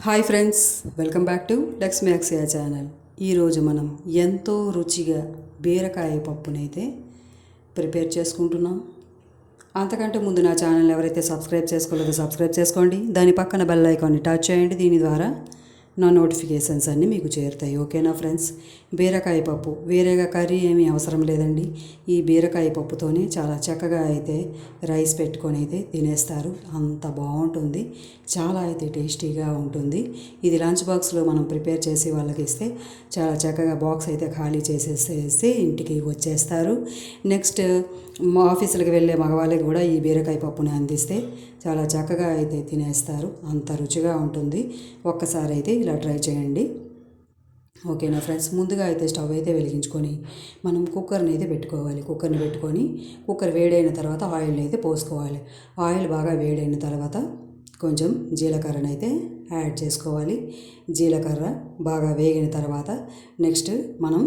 Hi friends, welcome back to Lakshmi Akshaya channel. ఈరోజు మనం ఎంతో రుచిగా బీరకాయ పప్పునైతే ప్రిపేర్ చేసుకుంటున్నాం. అంతకంటే ముందు నా ఛానల్ ఎవరైతే సబ్స్క్రైబ్ చేసుకోలేదో సబ్స్క్రైబ్ చేసుకోండి. దాని పక్కన బెల్ ఐకాన్ని టచ్ చేయండి. దీని ద్వారా నా నోటిఫికేషన్స్ అన్నీ మీకు చేరుతాయి. ఓకేనా ఫ్రెండ్స్? బీరకాయ పప్పు వేరేగా కర్రీ ఏమీ అవసరం లేదండి. ఈ బీరకాయ పప్పుతోనే చాలా చక్కగా అయితే రైస్ పెట్టుకొని అయితే తినేస్తారు. అంత బాగుంటుంది, చాలా అయితే టేస్టీగా ఉంటుంది. ఇది లంచ్ బాక్స్లో మనం ప్రిపేర్ చేసి వాళ్ళకి ఇస్తే చాలా చక్కగా బాక్స్ అయితే ఖాళీ చేసేసి ఇంటికి వచ్చేస్తారు. నెక్స్ట్ ఆఫీసులకు వెళ్ళే మగవాళ్ళకి కూడా ఈ బీరకాయ పప్పుని అందిస్తే చాలా చక్కగా అయితే తినేస్తారు. అంత రుచిగా ఉంటుంది. ఒక్కసారి అయితే ఇలా ట్రై చేయండి. ఓకేనా ఫ్రెండ్స్? ముందుగా అయితే స్టవ్ అయితే వెలిగించుకొని మనం కుక్కర్ని అయితే పెట్టుకోవాలి. కుక్కర్ని పెట్టుకొని కుక్కర్ వేడైన తర్వాత ఆయిల్ని అయితే పోసుకోవాలి. ఆయిల్ బాగా వేడైన తర్వాత కొంచెం జీలకర్రని అయితే యాడ్ చేసుకోవాలి. జీలకర్ర బాగా వేగిన తర్వాత నెక్స్ట్ మనం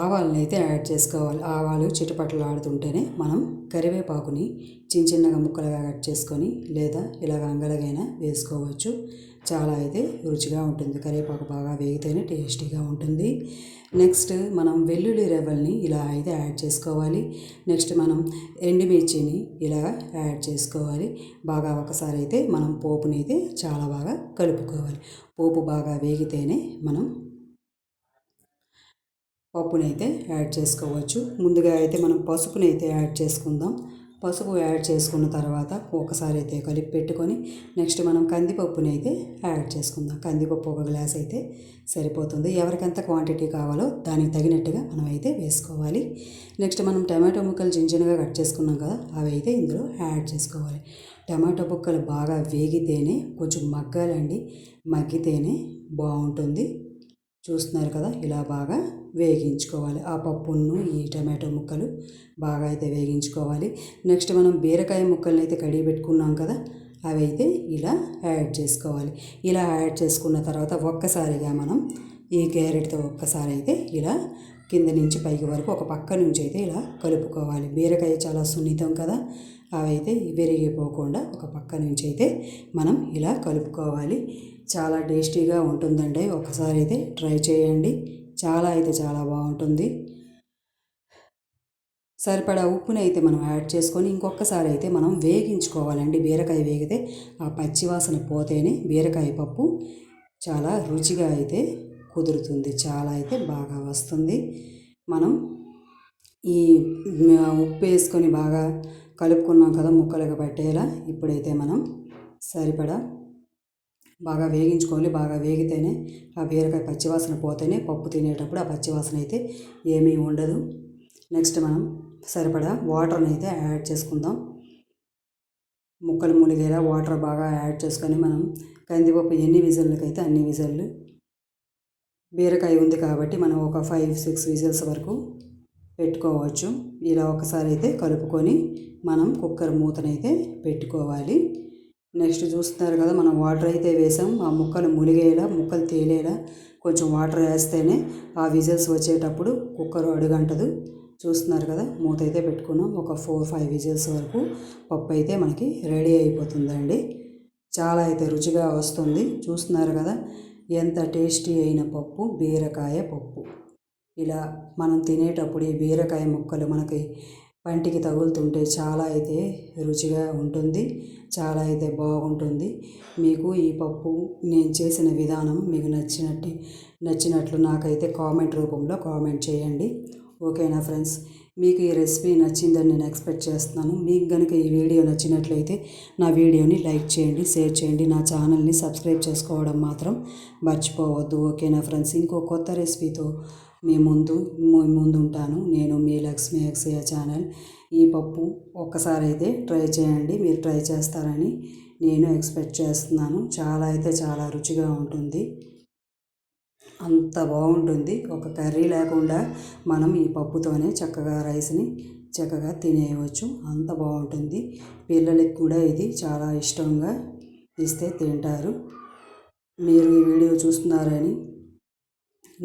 ఆవాలను అయితే యాడ్ చేసుకోవాలి. ఆవాలు చిటపటలు ఆడుతుంటేనే మనం కరివేపాకుని చిన్నగా ముక్కలుగా కట్ చేసుకొని లేదా ఇలాగ అంగలగైనా వేసుకోవచ్చు. చాలా అయితే రుచిగా ఉంటుంది. కరివేపాకు బాగా వేగితేనే టేస్టీగా ఉంటుంది. నెక్స్ట్ మనం వెల్లుల్లి రెబ్బల్ని ఇలా అయితే యాడ్ చేసుకోవాలి. నెక్స్ట్ మనం ఎండుమిర్చిని ఇలా యాడ్ చేసుకోవాలి. బాగా ఒకసారి అయితే మనం పోపుని అయితే చాలా బాగా కలుపుకోవాలి. పోపు బాగా వేగితేనే మనం పప్పునైతే యాడ్ చేసుకోవచ్చు. ముందుగా అయితే మనం పసుపునైతే యాడ్ చేసుకుందాం. పసుపు యాడ్ చేసుకున్న తర్వాత ఒకసారి అయితే కలిపి పెట్టుకొని నెక్స్ట్ మనం కందిపప్పుని అయితే యాడ్ చేసుకుందాం. కందిపప్పు ఒక గ్లాస్ అయితే సరిపోతుంది. ఎవరికెంత క్వాంటిటీ కావాలో దానికి తగినట్టుగా మనం అయితే వేసుకోవాలి. నెక్స్ట్ మనం టమాటో ముక్కలు చిన్నగా కట్ చేసుకున్నాం కదా, అవి అయితే ఇందులో యాడ్ చేసుకోవాలి. టమాటో ముక్కలు బాగా వేగితేనే కొంచెం మగ్గాలండి, మగ్గితేనే బాగుంటుంది. చూస్తున్నారు కదా, ఇలా బాగా వేగించుకోవాలి. ఆ పప్పును ఈ టమాటో ముక్కలు బాగా అయితే వేగించుకోవాలి. నెక్స్ట్ మనం బీరకాయ ముక్కల్ని అయితే కడిగి పెట్టుకున్నాం కదా, అవి అయితే ఇలా యాడ్ చేసుకోవాలి. ఇలా యాడ్ చేసుకున్న తర్వాత ఒక్కసారిగా మనం ఈ క్యారెట్తో ఒక్కసారి అయితే ఇలా కింద నుంచి పైకి వరకు ఒక పక్క నుంచి అయితే ఇలా కలుపుకోవాలి. బీరకాయ చాలా సున్నితం కదా, అవి అయితే విరిగిపోకుండా ఒక పక్క నుంచి అయితే మనం ఇలా కలుపుకోవాలి. చాలా టేస్టీగా ఉంటుందండి. ఒకసారి అయితే ట్రై చేయండి. చాలా అయితే చాలా బాగుంటుంది. సరిపడా ఉప్పుని అయితే మనం యాడ్ చేసుకొని ఇంకొకసారి అయితే మనం వేగించుకోవాలండి. బీరకాయ వేగితే ఆ పచ్చివాసన పోతేనే బీరకాయ పప్పు చాలా రుచిగా అయితే కుదురుతుంది. చాలా అయితే బాగా వస్తుంది. మనం ఈ ఉప్పు వేసుకొని బాగా కలుపుకున్నాం కదా ముక్కలుగా పట్టేలా. ఇప్పుడైతే మనం సరిపడా బాగా వేగించుకోవాలి. బాగా వేగితేనే ఆ బీరకాయ పచ్చివాసన పోతేనే పప్పు తినేటప్పుడు ఆ పచ్చివాసన అయితే ఏమీ ఉండదు. నెక్స్ట్ మనం సరిపడా వాటర్ని అయితే యాడ్ చేసుకుందాం. ముక్కలు మునిగేలా వాటర్ బాగా యాడ్ చేసుకొని మనం కందిపప్పు ఎన్ని విజిల్లకైతే అన్ని విజిల్లు, బీరకాయ ఉంది కాబట్టి మనం ఒక 5-6 విజిల్స్ వరకు పెట్టుకోవచ్చు. ఇలా ఒకసారి అయితే కలుపుకొని మనం కుక్కర్ మూతనైతే పెట్టుకోవాలి. నెక్స్ట్ చూస్తున్నారు కదా, మనం వాటర్ అయితే వేసాం. ఆ ముక్కలు మునిగేలా, ముక్కలు తేలేలా కొంచెం వాటర్ వేస్తేనే ఆ విజిల్స్ వచ్చేటప్పుడు కుక్కర్ అడుగంటదు. చూస్తున్నారు కదా, మూత అయితే పెట్టుకున్నాం. ఒక 4-5 విజిల్స్ వరకు పప్పు అయితే మనకి రెడీ అయిపోతుందండి. చాలా అయితే రుచిగా వస్తుంది. చూస్తున్నారు కదా, ఎంత టేస్టీ అయిన పప్పు, బీరకాయ పప్పు. ఇలా మనం తినేటప్పుడు ఈ బీరకాయ ముక్కలు మనకి పంటికి తగులుతుంటే చాలా అయితే రుచిగా ఉంటుంది. చాలా అయితే బాగుంటుంది. మీకు ఈ పప్పు నేను చేసిన విధానం మీకు నచ్చినట్లు నాకైతే కామెంట్ రూపంలో కామెంట్ చేయండి. ఓకేనా ఫ్రెండ్స్? మీకు ఈ రెసిపీ నచ్చిందని నేను ఎక్స్పెక్ట్ చేస్తున్నాను. మీకు కనుక ఈ వీడియో నచ్చినట్లయితే నా వీడియోని లైక్ చేయండి, షేర్ చేయండి. నా ఛానల్ని సబ్స్క్రైబ్ చేసుకోవడం మాత్రం మర్చిపోవద్దు. ఓకేనా ఫ్రెండ్స్? ఇంకో కొత్త రెసిపీతో మీ ముందు ఉంటాను. నేను మీ లక్ష్మీ అక్షయ ఛానల్. ఈ పప్పు ఒక్కసారి అయితే ట్రై చేయండి. మీరు ట్రై చేస్తారని నేను ఎక్స్పెక్ట్ చేస్తున్నాను. చాలా అయితే చాలా రుచిగా ఉంటుంది. అంత బాగుంటుంది. ఒక కర్రీ లేకుండా మనం ఈ పప్పుతోనే చక్కగా రైస్ని చక్కగా తినేయవచ్చు. అంత బాగుంటుంది. పిల్లలకి కూడా ఇది చాలా ఇష్టంగా ఇస్తే తింటారు. మీరు ఈ వీడియో చూస్తున్నారని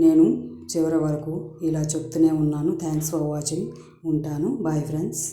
నేను చివరి వరకు ఇలా చెప్తూనే ఉన్నాను. Thanks for watching. ఉంటాను. Bye friends.